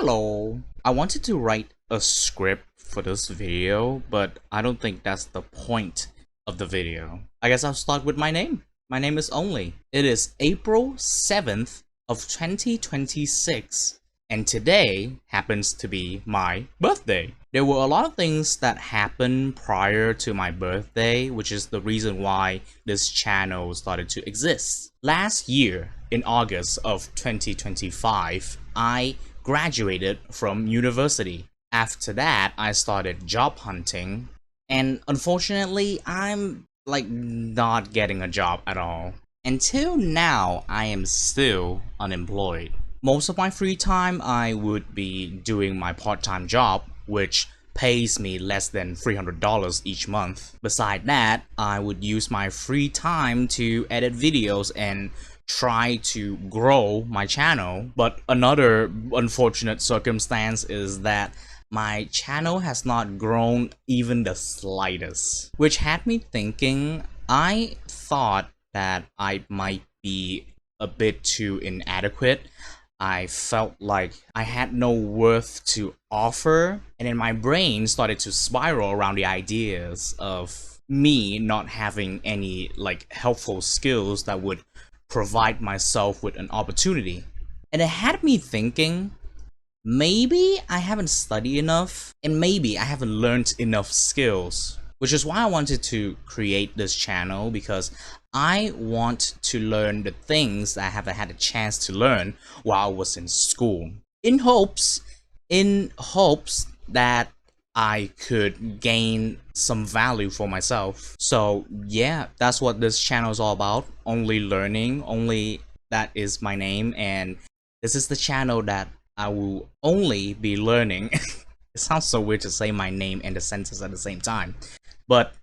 Hello! I wanted to write a script for this video, but I don't think that's the point of the video. I guess I'll start with my name. My name is Only. It is April 7th of 2026, and today happens to be my birthday. There were a lot of things that happened prior to my birthday, which is the reason why this channel started to exist. Last year, in August of 2025, I graduated from university. After that, I started job hunting, and unfortunately, I'm not getting a job at all. Until now, I am still unemployed. Most of my free time, I would be doing my part-time job, which pays me less than $300 each month. Beside that, I would use my free time to edit videos and try to grow my channel. But another unfortunate circumstance is that my channel has not grown even the slightest, which had me thinking. I thought that I might be a bit too inadequate. I felt like I had no worth to offer, and then my brain started to spiral around the ideas of me not having any helpful skills that would provide myself with an opportunity. And it had me thinking, maybe I haven't studied enough, and maybe I haven't learned enough skills, which is why I wanted to create this channel, because I want to learn the things that I haven't had a chance to learn while I was in school, in hopes that I could gain some value for myself. So yeah, that's what this channel is all about. Only learning, Only, that is my name, and this is the channel that I will only be learning. It sounds so weird to say my name and the sentence at the same time, but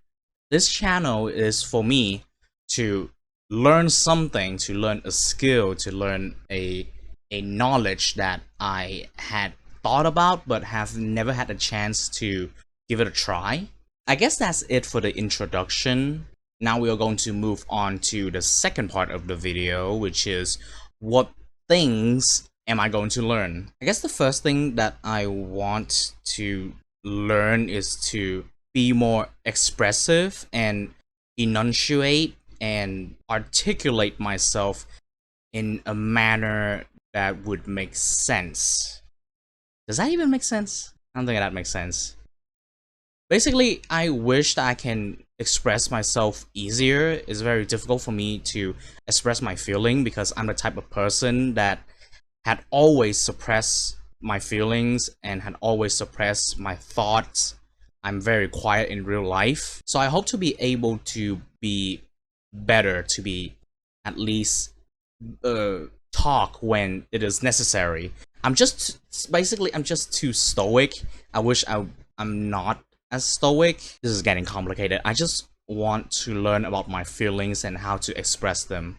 this channel is for me to learn something, to learn a skill, to learn a knowledge that I had thought about but have never had a chance to give it a try. I guess that's it for the introduction. Now we are going to move on to the second part of the video, which is what things am I going to learn? I guess the first thing that I want to learn is to be more expressive and enunciate and articulate myself in a manner that would make sense. Does that even make sense? I don't think that makes sense. Basically, I wish that I can express myself easier. It's very difficult for me to express my feeling because I'm the type of person that had always suppressed my feelings and had always suppressed my thoughts. I'm very quiet in real life. So I hope to be able to be better, to be at least talk when it is necessary. I'm just too stoic. I wish I'm not as stoic. This is getting complicated. I just want to learn about my feelings and how to express them.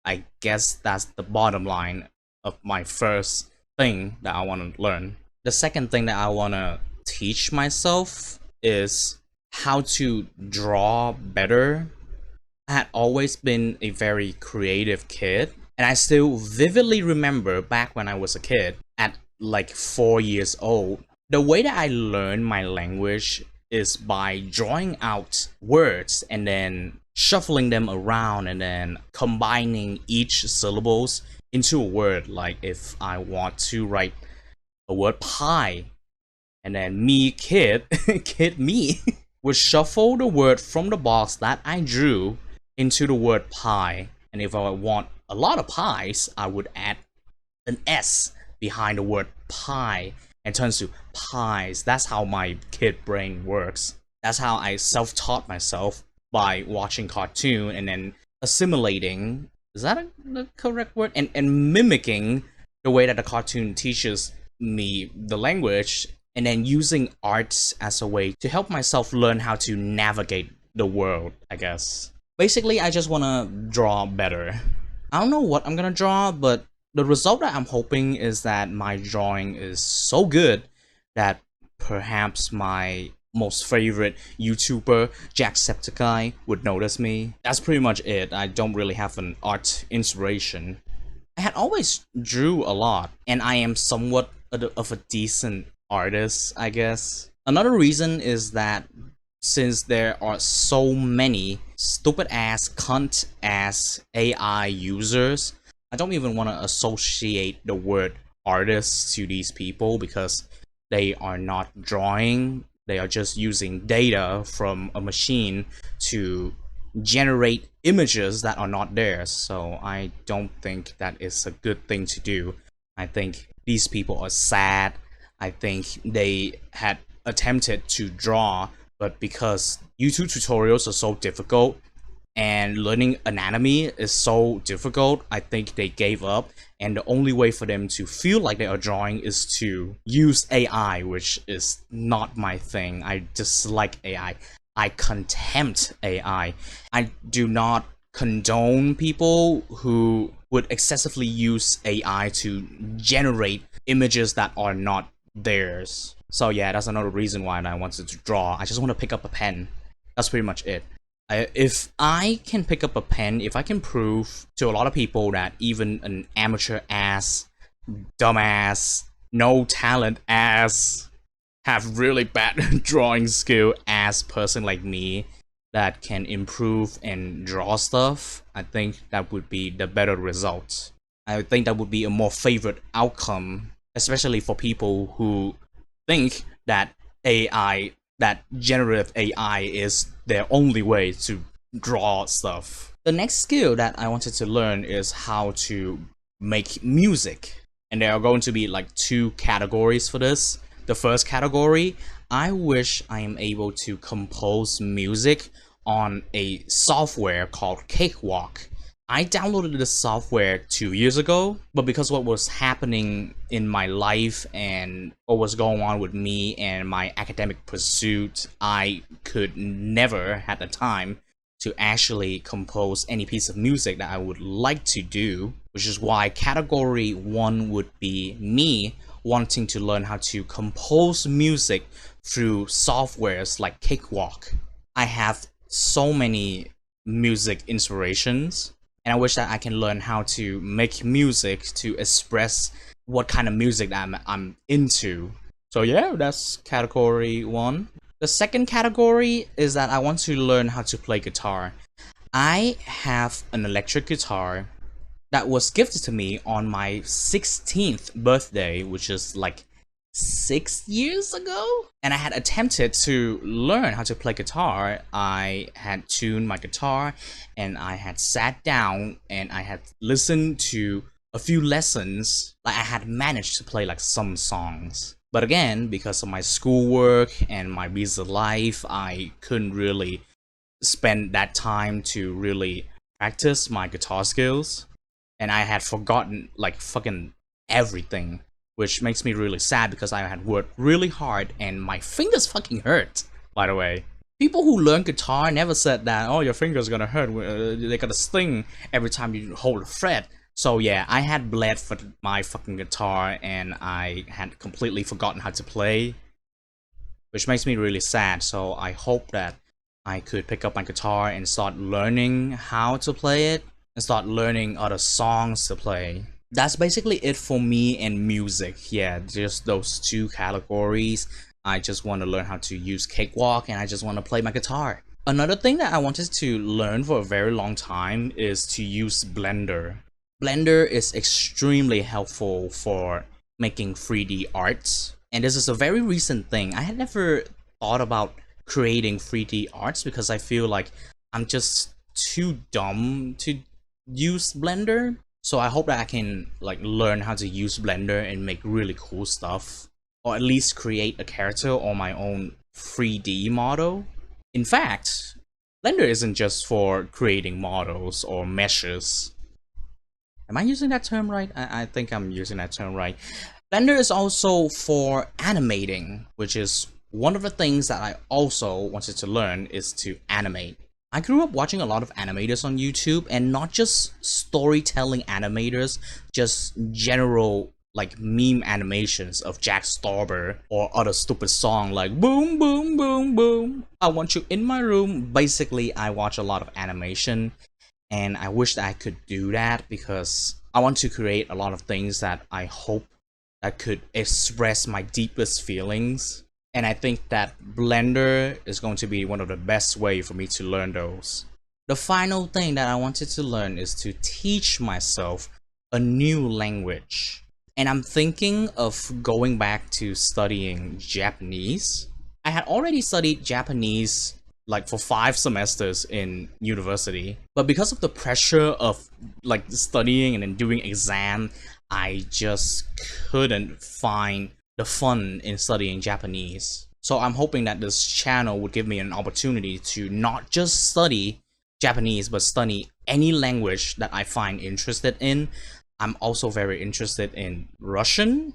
I guess that's the bottom line of my first thing that I want to learn. The second thing that I want to teach myself is how to draw better. I had always been a very creative kid, and I still vividly remember back when I was a kid at 4 years old. The way that I learned my language is by drawing out words and then shuffling them around and then combining each syllables into a word. Like if I want to write a word pie, and then me kid kid me would shuffle the word from the box that I drew into the word pie. And if I want a lot of pies, I would add an S behind the word pie and turns to pies. That's how my kid brain works. That's how I self-taught myself, by watching cartoon and then assimilating, is that the correct word? And mimicking the way that the cartoon teaches me the language, and then using arts as a way to help myself learn how to navigate the world, I guess. Basically, I just want to draw better. I don't know what I'm gonna draw, but the result that I'm hoping is that my drawing is so good that perhaps my most favorite YouTuber, Jacksepticeye, would notice me. That's pretty much it. I don't really have an art inspiration. I had always drew a lot, and I am somewhat of a decent artist, I guess. Another reason is that since there are so many stupid ass cunt ass AI users, I don't even want to associate the word artists to these people because they are not drawing, they are just using data from a machine to generate images that are not theirs. So I don't think that is a good thing to do. I think these people are sad. I think they had attempted to draw, but because YouTube tutorials are so difficult and learning anatomy is so difficult, I think they gave up, and the only way for them to feel like they are drawing is to use AI, which is not my thing. I dislike AI. I contempt AI. I do not condone people who would excessively use AI to generate images that are not theirs. So yeah, that's another reason why I wanted to draw. I just want to pick up a pen. That's pretty much it. If I can pick up a pen, if I can prove to a lot of people that even an amateur ass, dumbass, no talent ass, have really bad drawing skill ass person like me that can improve and draw stuff, I think that would be the better result. I think that would be a more favored outcome, especially for people who think that AI, that generative AI is their only way to draw stuff. The next skill that I wanted to learn is how to make music. And there are going to be like two categories for this. The first category, I wish I am able to compose music on a software called Cakewalk. I downloaded this software 2 years ago, but because what was happening in my life and what was going on with me and my academic pursuit, I could never had the time to actually compose any piece of music that I would like to do, which is why category 1 would be me wanting to learn how to compose music through softwares like Cakewalk. I have so many music inspirations, and I wish that I can learn how to make music to express what kind of music that I'm into. So yeah, that's category 1. The second category is that I want to learn how to play guitar. I have an electric guitar that was gifted to me on my 16th birthday, which is like 6 years ago, and I had attempted to learn how to play guitar. I had tuned my guitar and I had sat down and I had listened to a few lessons. Like, I had managed to play like some songs, but again, because of my schoolwork and my busy life, I couldn't really spend that time to really practice my guitar skills, and I had forgotten like fucking everything, which makes me really sad because I had worked really hard and my fingers fucking hurt, by the way. People who learn guitar never said that, oh, your fingers gonna hurt, they gonna sting every time you hold a fret. So yeah, I had bled for my fucking guitar and I had completely forgotten how to play, which makes me really sad. So I hope that I could pick up my guitar and start learning how to play it and start learning other songs to play. That's basically it for me and music. Yeah, just those two categories. I just want to learn how to use Cakewalk and I just want to play my guitar. Another thing that I wanted to learn for a very long time is to use Blender. Blender is extremely helpful for making 3D arts, and this is a very recent thing. I had never thought about creating 3D arts because I feel like I'm just too dumb to use Blender. So I hope that I can like learn how to use Blender and make really cool stuff, or at least create a character or my own 3D model. In fact, Blender isn't just for creating models or meshes. Am I using that term right? I think I'm using that term right. Blender is also for animating, which is one of the things that I also wanted to learn is to animate. I grew up watching a lot of animators on YouTube, and not just storytelling animators, just general like meme animations of Jack Starber or other stupid song like boom boom boom boom, I want you in my room. Basically, I watch a lot of animation, and I wish that I could do that because I want to create a lot of things that I hope that could express my deepest feelings. And I think that Blender is going to be one of the best way for me to learn those. The final thing that I wanted to learn is to teach myself a new language. And I'm thinking of going back to studying Japanese. I had already studied Japanese like for 5 semesters in university, but because of the pressure of like studying and then doing exam, I just couldn't find the fun in studying Japanese. So I'm hoping that this channel would give me an opportunity to not just study Japanese, but study any language that I find interested in. I'm also very interested in Russian,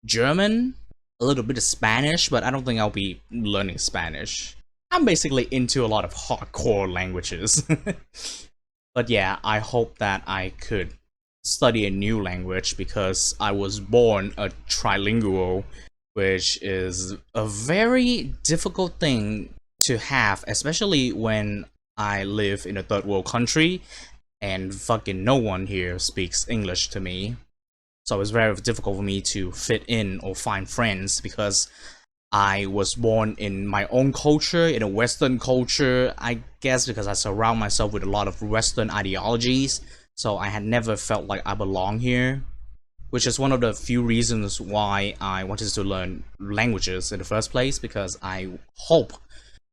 German, a little bit of Spanish, but I don't think I'll be learning Spanish. I'm basically into a lot of hardcore languages. But yeah, I hope that I could study a new language because I was born a trilingual, which is a very difficult thing to have, especially when I live in a third world country and fucking no one here speaks English to me. So it's very difficult for me to fit in or find friends because I was born in my own culture, in a Western culture, I guess because I surround myself with a lot of Western ideologies, so I had never felt like I belong here, which is one of the few reasons why I wanted to learn languages in the first place, because I hope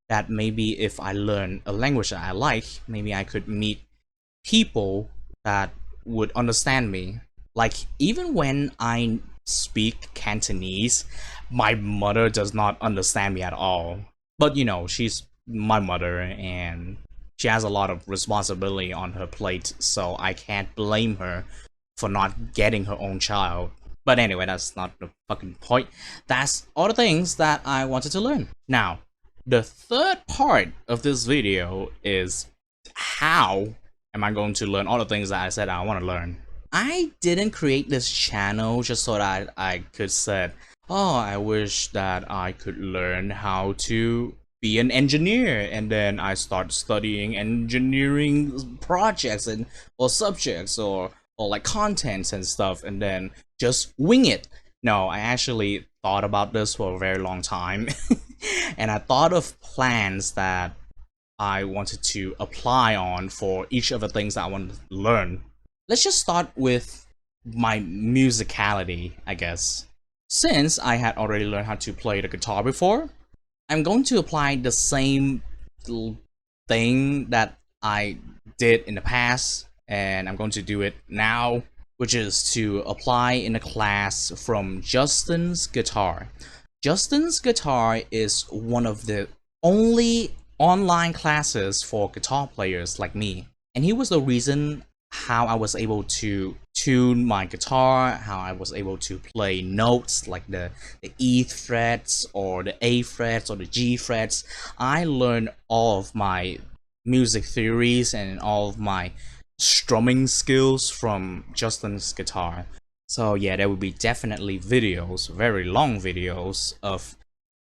that maybe if I learn a language that I like, maybe I could meet people that would understand me. Like, even when I speak Cantonese, my mother does not understand me at all. But you know, she's my mother and she has a lot of responsibility on her plate, so I can't blame her for not getting her own child. But anyway, that's not the fucking point. That's all the things that I wanted to learn. Now, the third part of this video is how am I going to learn all the things that I said I want to learn. I didn't create this channel just so that I could say, oh, I wish that I could learn how to be an engineer, and then I start studying engineering projects and or subjects or like contents and stuff, and then just wing it. No, I actually thought about this for a very long time, and I thought of plans that I wanted to apply on for each of the things that I wanted to learn. Let's just start with my musicality, I guess. Since I had already learned how to play the guitar before, I'm going to apply the same thing that I did in the past, and I'm going to do it now, which is to apply in a class from Justin's Guitar. Justin's Guitar is one of the only online classes for guitar players like me, and he was the reason how I was able to tune my guitar, how I was able to play notes like the E frets or the A frets or the G frets. I learned all of my music theories and all of my strumming skills from Justin's Guitar. So yeah, there will be definitely videos, very long videos of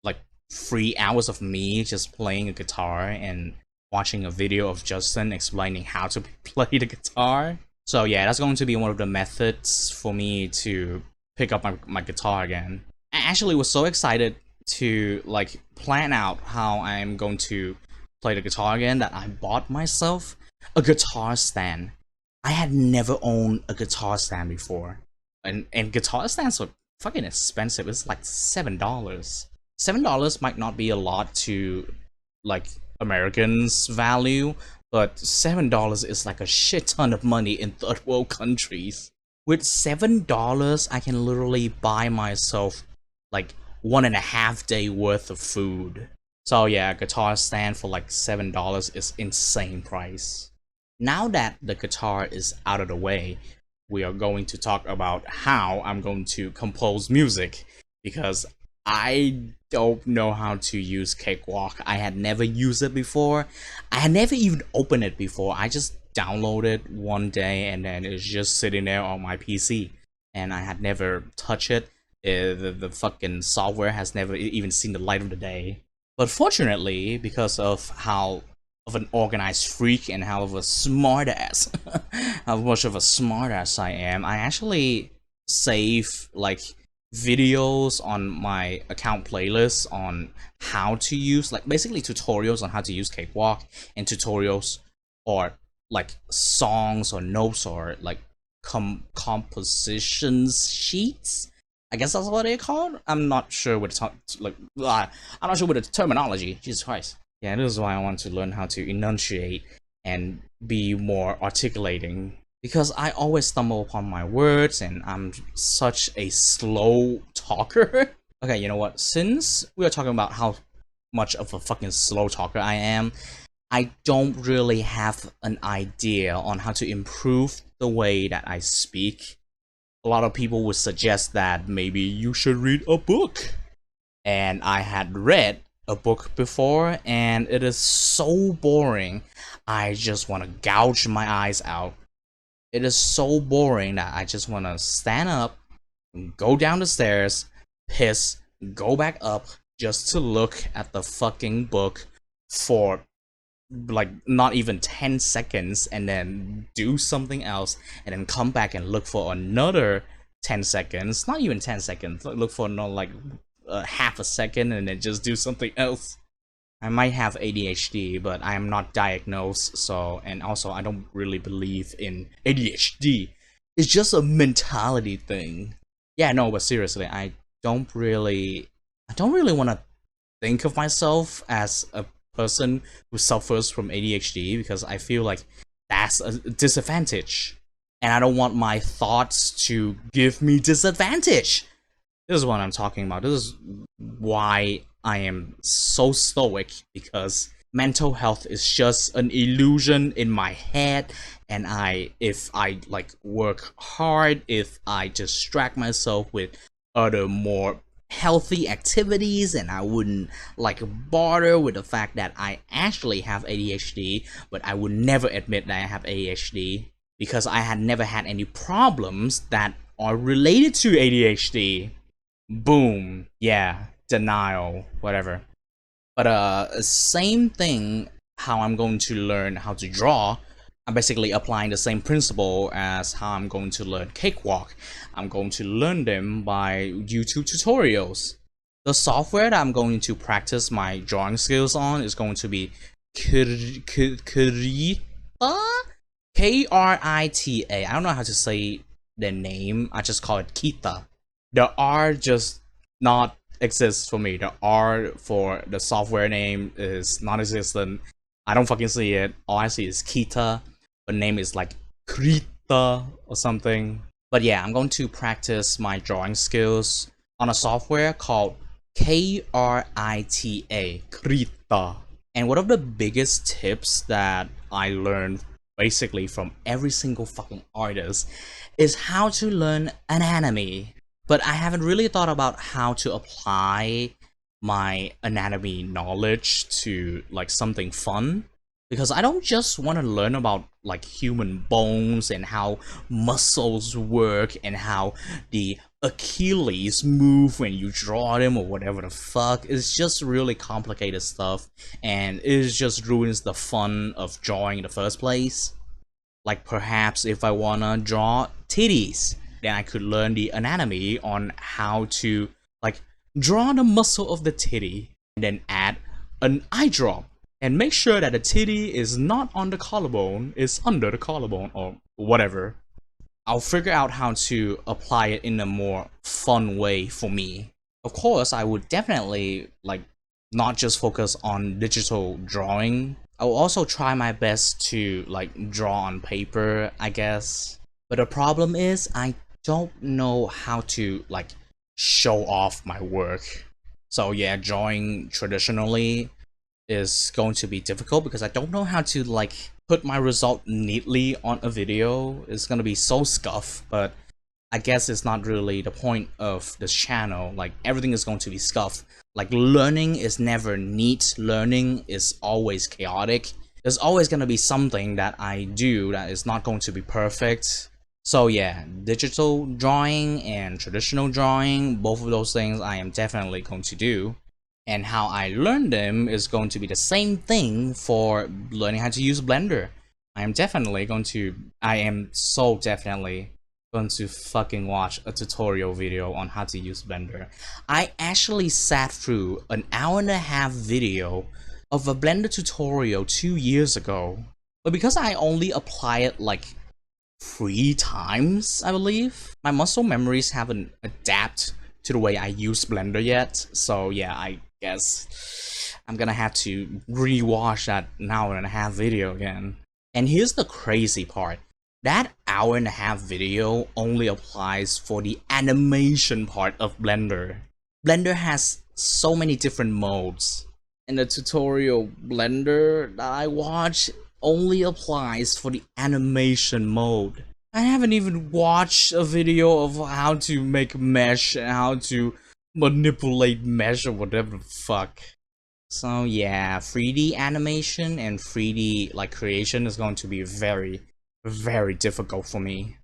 like 3 hours of me just playing a guitar and watching a video of Justin explaining how to play the guitar. So yeah, that's going to be one of the methods for me to pick up my guitar again. I actually was so excited to like plan out how I'm going to play the guitar again that I bought myself a guitar stand. I had never owned a guitar stand before. And guitar stands are fucking expensive. It's like $7. $7 might not be a lot to like Americans value, but $7 is like a shit ton of money in third world countries. With $7, I can literally buy myself like 1.5 day worth of food. So yeah, a guitar stand for like $7 is insane price. Now that the guitar is out of the way, we are going to talk about how I'm going to compose music, because I don't know how to use Cakewalk. I had never used it before. I had never even opened it before. I just downloaded it one day and then it's just sitting there on my PC. And I had never touched it. The fucking software has never even seen the light of the day. But fortunately, because of how of an organized freak and how of a smartass, how much of a smartass I am, I actually save like videos on my account playlist on how to use, like, basically tutorials on how to use Cakewalk, and tutorials or like songs or notes or like compositions sheets. I guess that's what they're called. I'm not sure with the I'm not sure with the terminology. Jesus Christ. Yeah, this is why I want to learn how to enunciate and be more articulating, because I always stumble upon my words and I'm such a slow talker. Okay, you know what? Since we are talking about how much of a fucking slow talker I am, I don't really have an idea on how to improve the way that I speak. A lot of people would suggest that maybe you should read a book. And I had read a book before, and it is so boring. I just want to gouge my eyes out. It is so boring that I just want to stand up, go down the stairs, piss, go back up, just to look at the fucking book for like not even 10 seconds, and then do something else, and then come back and look for another 10 seconds, not even 10 seconds, look for another like half a second, and then just do something else. I might have ADHD, but I am not diagnosed, so, and also I don't really believe in ADHD. It's just a mentality thing. Yeah, no, but seriously, don't really want to think of myself as a person who suffers from ADHD, because I feel like that's a disadvantage. And I don't want my thoughts to give me disadvantage. This is what I'm talking about. This is why I am so stoic, because mental health is just an illusion in my head, and if I like work hard, if I distract myself with other more healthy activities, and I wouldn't like bother with the fact that I actually have ADHD, but I would never admit that I have ADHD because I had never had any problems that are related to ADHD. Boom. Yeah, denial, whatever. But same thing, how I'm going to learn how to draw. I'm basically applying the same principle as how I'm going to learn Cakewalk. I'm going to learn them by YouTube tutorials. The software that I'm going to practice my drawing skills on is going to be Krita? Krita. I don't know how to say the name. I just call it Krita. The R just not exists for me. The R for the software name is non-existent. I don't fucking see it. All I see is Krita. The name is like Krita or something. But yeah, I'm going to practice my drawing skills on a software called Krita, Krita. And one of the biggest tips that I learned basically from every single fucking artist is how to learn anatomy. But I haven't really thought about how to apply my anatomy knowledge to like something fun, because I don't just want to learn about like human bones and how muscles work and how the Achilles move when you draw them or whatever the fuck. It's just really complicated stuff, and it just ruins the fun of drawing in the first place. Like perhaps if I wanna draw titties, then I could learn the anatomy on how to like draw the muscle of the titty, and then add an eye drop and make sure that the titty is not on the collarbone, it's under the collarbone or whatever. I'll figure out how to apply it in a more fun way for me. Of course, I would definitely like not just focus on digital drawing. I will also try my best to like draw on paper, I guess. But the problem is I don't know how to like show off my work. So yeah, drawing traditionally is going to be difficult because I don't know how to like put my result neatly on a video. It's gonna be so scuffed, but I guess it's not really the point of this channel. Like everything is going to be scuffed. Like learning is never neat, learning is always chaotic. There's always gonna be something that I do that is not going to be perfect. So yeah, digital drawing and traditional drawing, both of those things I am definitely going to do. And how I learn them is going to be the same thing for learning how to use Blender. I am so definitely going to fucking watch a tutorial video on how to use Blender. I actually sat through an hour-and-a-half video of a Blender tutorial 2 years ago, but because I only apply it like 3 times, I believe, my muscle memories haven't adapted to the way I use Blender yet. So yeah, I guess I'm gonna have to rewatch that hour-and-a-half video again. And here's the crazy part. That hour-and-a-half video only applies for the animation part of Blender. Blender has so many different modes, and the tutorial Blender that I watch only applies for the animation mode. I haven't even watched a video of how to make mesh and how to manipulate mesh or whatever the fuck. So yeah, 3D animation and 3D like creation is going to be very, very difficult for me.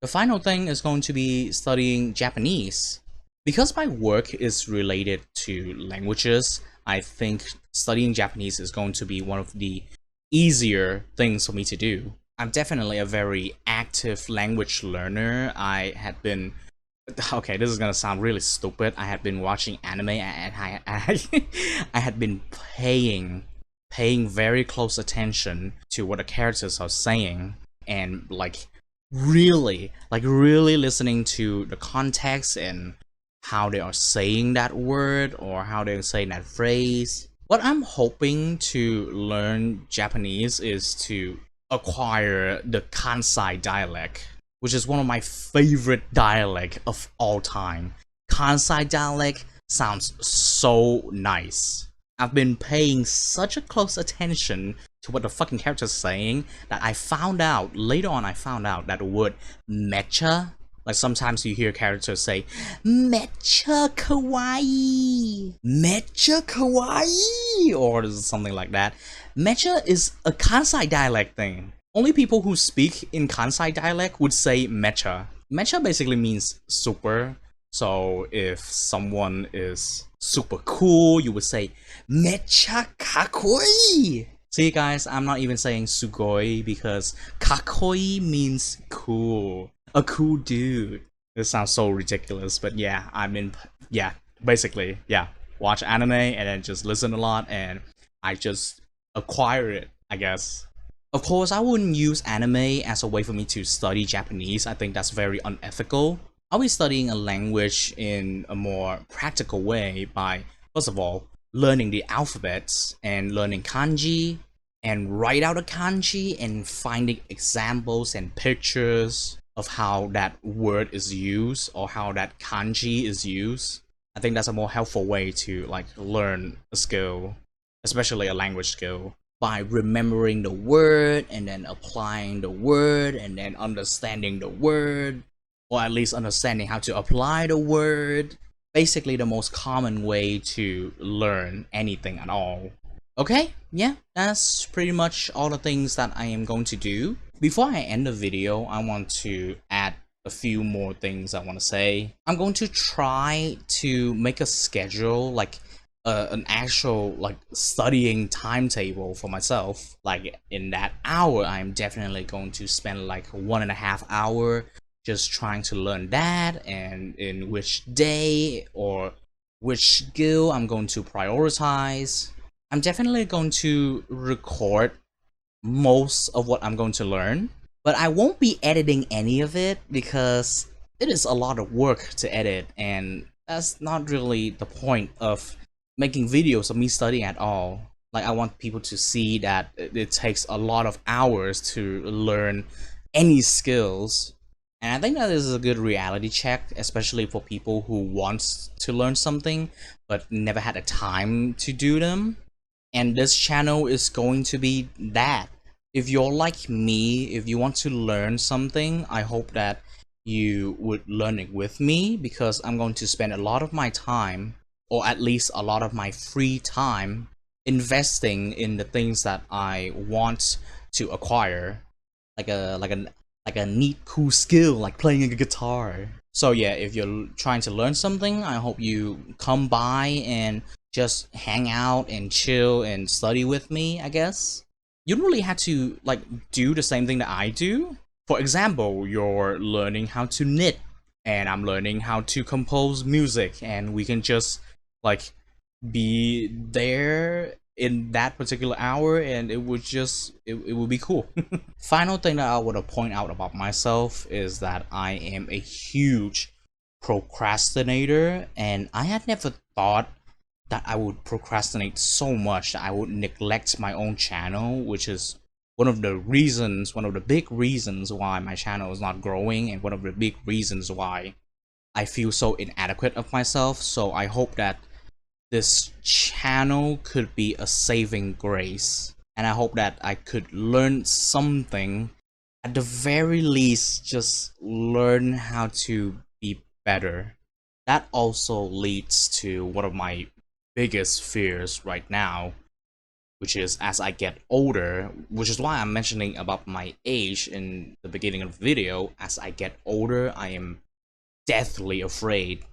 The final thing is going to be studying Japanese. Because my work is related to languages, I think studying Japanese is going to be one of the easier things for me to do. I'm definitely a very active language learner. I had been okay, this is gonna sound really stupid. I had been watching anime and I had been paying very close attention to what the characters are saying, and like really listening to the context and how they are saying that word or how they're saying that phrase. What I'm hoping to learn Japanese is to acquire the Kansai dialect, which is one of my favorite dialect of all time. Kansai dialect sounds so nice. I've been paying such a close attention to what the fucking character's saying that later on I found out that the word mecha, like sometimes you hear characters say mecha kawaii, mecha kawaii, or something like that. Mecha is a Kansai dialect thing. Only people who speak in Kansai dialect would say mecha. Mecha basically means super. So if someone is super cool, you would say mecha kakoi. See guys, I'm not even saying sugoi because kakoi means cool. A cool dude. This sounds so ridiculous, but yeah, basically, watch anime and then just listen a lot and I just acquire it, I guess. Of course, I wouldn't use anime as a way for me to study Japanese. I think that's very unethical. I'll be studying a language in a more practical way by, first of all, learning the alphabets and learning kanji and write out a kanji and finding examples and pictures of how that word is used or how that kanji is used. I think that's a more helpful way to like learn a skill, especially a language skill, by remembering the word and then applying the word and then understanding the word, or at least understanding how to apply the word. Basically the most common way to learn anything at all. Okay, yeah, that's pretty much all the things that I am going to do. Before I end the video, I want to add a few more things I want to say. I'm going to try to make a schedule, like an actual like studying timetable for myself. Like in that hour, I'm definitely going to spend like 1.5 hours just trying to learn that, and in which day or which skill I'm going to prioritize. I'm definitely going to record most of what I'm going to learn, but I won't be editing any of it because it is a lot of work to edit, and that's not really the point of making videos of me studying at all. Like, I want people to see that it takes a lot of hours to learn any skills, and I think that is a good reality check, especially for people who want to learn something but never had the time to do them. And this channel is going to be that. If you're like me, if you want to learn something, I hope that you would learn it with me, because I'm going to spend a lot of my time, or at least a lot of my free time, investing in the things that I want to acquire, like a neat cool skill like playing a guitar. So yeah, if you're trying to learn something, I hope you come by and just hang out and chill and study with me, I guess. You don't really have to like do the same thing that I do. For example, you're learning how to knit, and I'm learning how to compose music, and we can just like be there in that particular hour, and it would be cool. Final thing that I want to point out about myself is that I am a huge procrastinator, and I had never thought that I would procrastinate so much that I would neglect my own channel, which is one of the big reasons why my channel is not growing, and one of the big reasons why I feel so inadequate of myself. So I hope that this channel could be a saving grace, and I hope that I could learn something, at the very least just learn how to be better. That also leads to one of my biggest fears right now, which is as I get older, which is why I'm mentioning about my age in the beginning of the video. As I get older, I am deathly afraid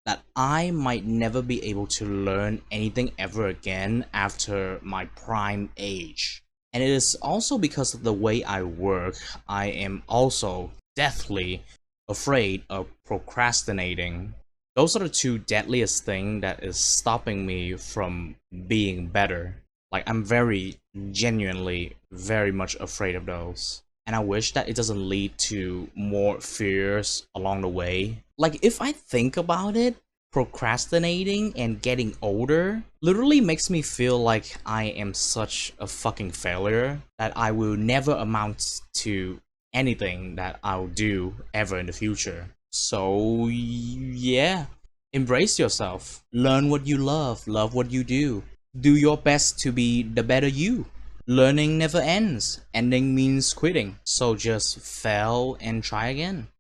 that I might never be able to learn anything ever again after my prime age. And it is also because of the way I work. I am also deathly afraid of procrastinating. Those are the two deadliest things that is stopping me from being better. Like, I'm very genuinely very much afraid of those. And I wish that it doesn't lead to more fears along the way. Like, if I think about it, procrastinating and getting older literally makes me feel like I am such a fucking failure, that I will never amount to anything that I'll do ever in the future. So, yeah. Embrace yourself. Learn what you love what you do your best to be the better you. Learning never ends. Ending means quitting. So just fail and try again.